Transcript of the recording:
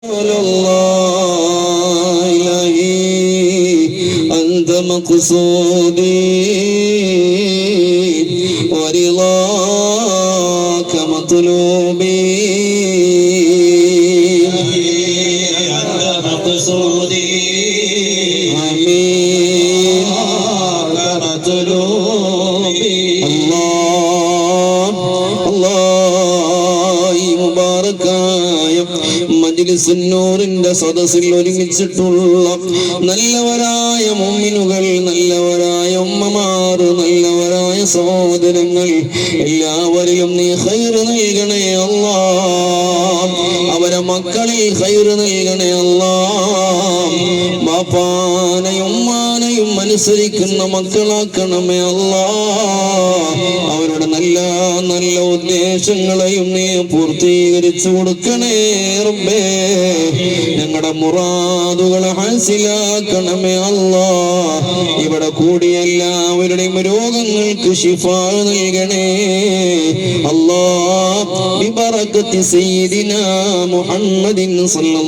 الله إلهي أنت مقصودي ورضاك مطلوبي أنت مقصودي آمين مطلوبي الله الله مبارك മജ്‌ലിസുന്നൂറിന്റെ സദസ്സിൽ ഒരുമിച്ചിട്ടുള്ള നല്ലവരായ മുഅ്മിനുകൾ, നല്ലവരായ ഉമ്മമാർ, നല്ലവരായ സഹോദരങ്ങൾ, എല്ലാവരിലും നീ ഖൈറ് നൽകണേ അല്ലാഹ്. അവരെ മക്കളിൽ ഖൈറ് നൽകണേ അല്ലാഹ്. ബാപ്പാനെയും ഉമ്മാനെയും അനുസരിക്കുന്ന മക്കളാക്കണമേ അല്ലാഹ്. അവരുടെ നല്ല നല്ല ഉദ്ദേശങ്ങളെയും നീ പൂർത്തീകരിച്ചു കൊടുക്കണേ റബ്ബേ. ഞങ്ങളുടെ മുറാദുകളെ ഹാസിലാക്കണമേ അല്ലാഹ്. ഇവിടെ കൂടിയ എല്ലാവരുടെയും രോഗങ്ങൾക്ക് ശിഫ നൽകണേ അല്ലാഹ്. ബിബറകത്തി സയ്യിദിനാ മുഹമ്മദിൻ സല്ലല്ലാഹു